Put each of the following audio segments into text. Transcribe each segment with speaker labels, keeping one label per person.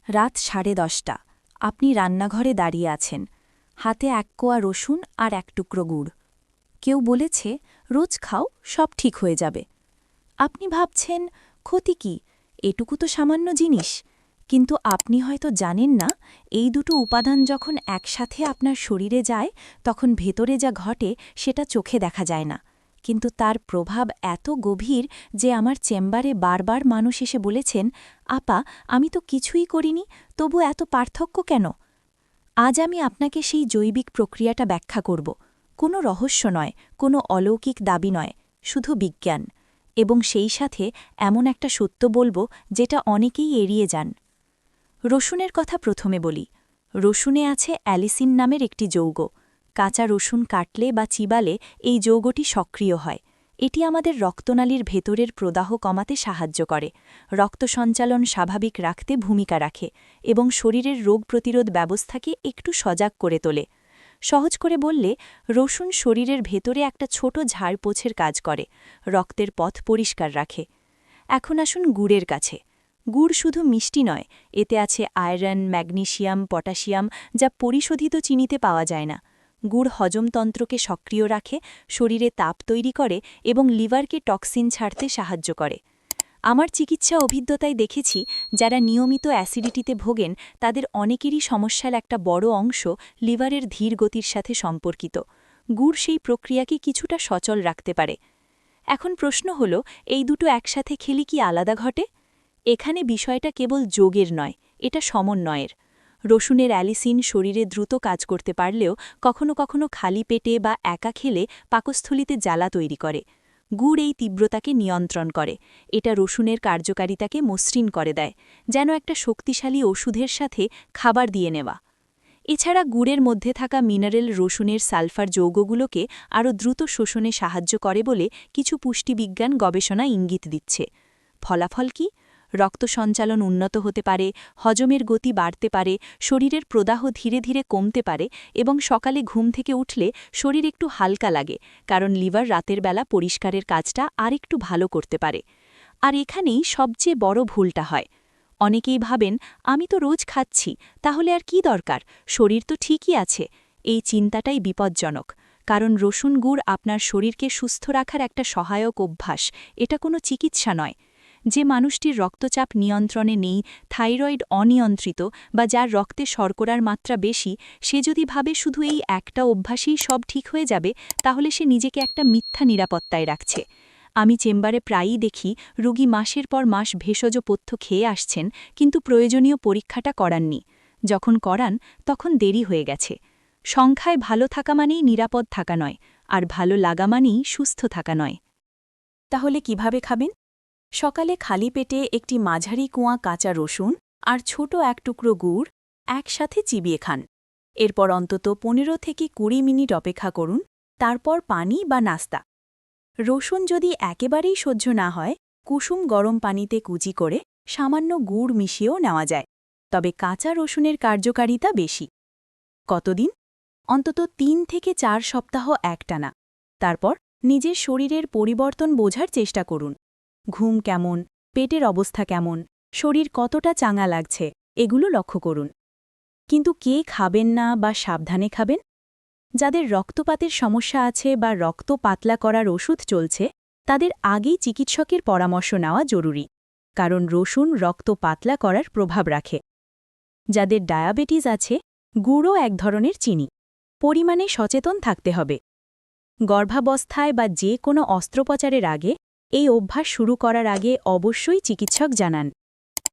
Speaker 1: রাত 10:30। আপনি রান্নাঘরে দাঁড়িয়ে আছেন, হাতে এক কোয়া রসুন আর এক টুকরো গুড়। কেউ বলেছে, রোজ খাও, সব ঠিক হয়ে যাবে। আপনি ভাবছেন, ক্ষতি কি, এটুকু তো সামান্য জিনিস। কিন্তু আপনি হয়তো জানেন না, এই দুটো উপাদান যখন একসাথে আপনার শরীরে যায়, তখন ভেতরে যা ঘটে সেটা চোখে দেখা যায় না। কিন্তু তার প্রভাব এত গভীর যে আমার চেম্বারে বারবার মানুষ এসে বলেছেন, আপা, আমি তো কিছুই করিনি, তবু এত পার্থক্য কেন? আজ আমি আপনাকে সেই জৈবিক প্রক্রিয়াটা ব্যাখ্যা করব। কোনো রহস্য নয়, কোনো অলৌকিক দাবি নয়, শুধু বিজ্ঞান। এবং সেই সাথে এমন একটা সত্য বলবো যেটা অনেকেই এড়িয়ে যান। রসুনের কথা প্রথমে বলি। রসুনে আছে অ্যালিসিন নামের একটি যৌগ। কাঁচা রসুন কাটলে বা চিবালে এই যৌগটি সক্রিয় হয়। এটি আমাদের রক্তনালীর ভেতরের প্রদাহ কমাতে সাহায্য করে, রক্ত সঞ্চালন স্বাভাবিক রাখতে ভূমিকা রাখে এবং শরীরের রোগ প্রতিরোধ ব্যবস্থাকে একটু সজাগ করে তোলে। সহজ করে বললে, রসুন শরীরের ভেতরে একটা ছোট ঝাড়পোছের কাজ করে, রক্তের পথ পরিষ্কার রাখে। এখন আসুন গুড়ের কাছে। গুড় শুধু মিষ্টি নয়, এতে আছে আয়রন, ম্যাগনেসিয়াম, পটাশিয়াম, যা পরিশোধিত চিনিতে পাওয়া যায় না। গুড় হজমতন্ত্রকে সক্রিয় রাখে, শরীরে তাপ তৈরি করে এবং লিভারকে টক্সিন ছাড়তে সাহায্য করে। আমার চিকিৎসা অভিজ্ঞতায় দেখেছি, যারা নিয়মিত অ্যাসিডিটিতে ভোগেন তাদের অনেকেরই সমস্যার একটা বড় অংশ লিভারের ধীর গতির সাথে সম্পর্কিত। গুড় সেই প্রক্রিয়াকে কিছুটা সচল রাখতে পারে। এখন প্রশ্ন হল, এই দুটো একসাথে খেলে কি আলাদা ঘটে? এখানে বিষয়টা কেবল যোগের নয়, এটা সমন্বয়ের। রসুনের অ্যালিসিন শরীরে দ্রুত কাজ করতে পারলেও কখনো কখনো খালি পেটে বা একা খেলে পাকস্থলিতে জ্বালা তৈরি করে। গুড় এই তীব্রতাকে নিয়ন্ত্রণ করে। এটা রসুনের কার্যকারিতাকে মসৃণ করে দেয়, যেন একটা শক্তিশালী ওষুধের সাথে খাবার দিয়ে নেওয়া। এছাড়া গুড়ের মধ্যে থাকা মিনারেল রসুনের সালফার যৌগগুলোকে আরও দ্রুত শোষণে সাহায্য করে বলে কিছু পুষ্টিবিজ্ঞান গবেষণা ইঙ্গিত দিচ্ছে। ফলাফল কি? রক্ত সঞ্চালন উন্নত হতে পারে, হজমের গতি বাড়তে পারে, শরীরের প্রদাহ ধীরে ধীরে কমতে পারে এবং সকালে ঘুম থেকে উঠলে শরীর একটু হালকা লাগে, কারণ লিভার রাতের বেলা পরিষ্কারের কাজটা আরেকটু ভালো করতে পারে। আর এখানেই সবচেয়ে বড় ভুলটা হয়। অনেকেই ভাবেন, আমি তো রোজ খাচ্ছি, তাহলে আর কি দরকার, শরীর তো ঠিকই আছে। এই চিন্তাটাই বিপজ্জনক, কারণ রসুন গুড় আপনার শরীরকে সুস্থ রাখার একটা সহায়ক অভ্যাস, এটা কোনো চিকিৎসা নয়। যে মানুষটির রক্তচাপ নিয়ন্ত্রণে নেই, থাইরয়েড অনিয়ন্ত্রিত বা যার রক্তে শর্করার মাত্রা বেশি, সে যদি ভাবে শুধু এই একটা অভ্যাসেই সব ঠিক হয়ে যাবে, তাহলে সে নিজেকে একটা মিথ্যা নিরাপত্তায় রাখছে। আমি চেম্বারে প্রায়ই দেখি, রোগী মাসের পর মাস ভেষজ পথ্য খেয়ে আসছেন, কিন্তু প্রয়োজনীয় পরীক্ষাটা করাননি। যখন করান, তখন দেরি হয়ে গেছে। সংখ্যায় ভালো থাকা মানেই নিরাপদ থাকা নয়, আর ভালো লাগা মানেই সুস্থ থাকা নয়। তাহলে কিভাবে খাবেন? সকালে খালি পেটে একটি মাঝারি কুয়া কাঁচা রসুন আর ছোট এক টুকরো গুড় একসাথে চিবিয়ে খান। এরপর অন্তত 15 থেকে 20 মিনিট অপেক্ষা করুন, তারপর পানি বা নাস্তা। রসুন যদি একেবারেই সহ্য না হয়, কুসুম গরম পানিতে কুচি করে সামান্য গুড় মিশিয়েও নেওয়া যায়, তবে কাঁচা রসুনের কার্যকারিতা বেশি। কতদিন? অন্তত 3 থেকে 4 সপ্তাহ একটানা। তারপর নিজের শরীরের পরিবর্তন বোঝার চেষ্টা করুন। ঘুম কেমন, পেটের অবস্থা কেমন, শরীর কতটা চাঙা লাগছে, এগুলো লক্ষ্য করুন। কিন্তু কে খাবেন না বা সাবধানে খাবেন? যাদের রক্তপাতের সমস্যা আছে বা রক্ত পাতলা করার ওষুধ চলছে, তাদের আগেই চিকিৎসকের পরামর্শ নেওয়া জরুরি, কারণ রসুন রক্ত পাতলা করার প্রভাব রাখে। যাদের ডায়াবেটিস আছে, গুড়ও এক ধরনের চিনি, পরিমাণে সচেতন থাকতে হবে। গর্ভাবস্থায় বা যে কোনো অস্ত্রোপচারের আগে এই অভ্যাস শুরু করার আগে অবশ্যই চিকিৎসক জানান।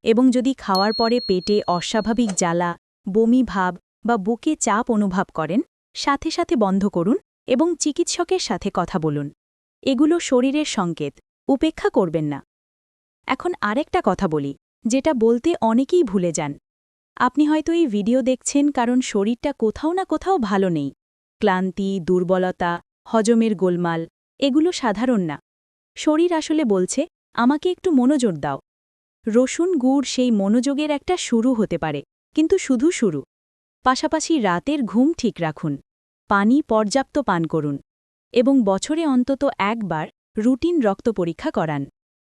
Speaker 1: এবং যদি খাওয়ার পরে পেটে অস্বাভাবিক জ্বালা, বমি ভাব বা বুকে চাপ অনুভব করেন, সাথে সাথে বন্ধ করুন এবং চিকিৎসকের সাথে কথা বলুন। এগুলো শরীরের সংকেত, উপেক্ষা করবেন না। এখন আরেকটা কথা বলি, যেটা বলতে অনেকেই ভুলে যান। আপনি হয়তো এই ভিডিও দেখছেন কারণ শরীরটা কোথাও না কোথাও ভালো নেই। ক্লান্তি, দুর্বলতা, হজমের গোলমাল, এগুলো সাধারণ না। শরীর আসলে বলছে, আমাকে একটু মনোযোগ দাও। রসুন গুড় সেই মনোযোগের একটা শুরু হতে পারে, কিন্তু শুধু শুরু। পাশাপাশি রাতের ঘুম ঠিক রাখুন, পানি পর্যাপ্ত পান করুন এবং বছরে অন্তত একবার রুটিন রক্ত পরীক্ষা করান।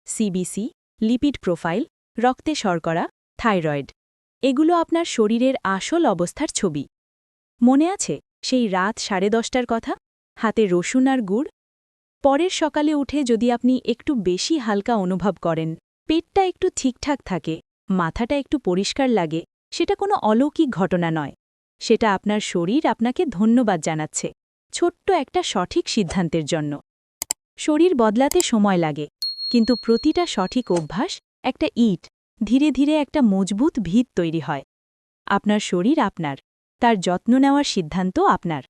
Speaker 1: সিবিসি, লিপিড প্রোফাইল, রক্তে শর্করা, থাইরয়েড। এগুলো আপনার শরীরের আসল অবস্থার ছবি। মনে আছে সেই রাত 10:30টার কথা? হাতে রসুন আর গুড়? পরের সকালে উঠে যদি আপনি একটু বেশি হালকা অনুভব করেন, পেটটা একটু ঠিকঠাক থাকে, মাথাটা একটু পরিষ্কার লাগে, সেটা কোনো অলৌকিক ঘটনা নয়। সেটা আপনার শরীর আপনাকে ধন্যবাদ জানাচ্ছে, ছোট্ট একটা সঠিক সিদ্ধান্তের জন্য। শরীর বদলাতে সময় লাগে, কিন্তু প্রতিটা সঠিক অভ্যাস একটা ইট, ধীরে ধীরে একটা মজবুত ভিত তৈরি হয়। আপনার শরীর আপনার, তার যত্ন নেওয়ার সিদ্ধান্ত আপনার।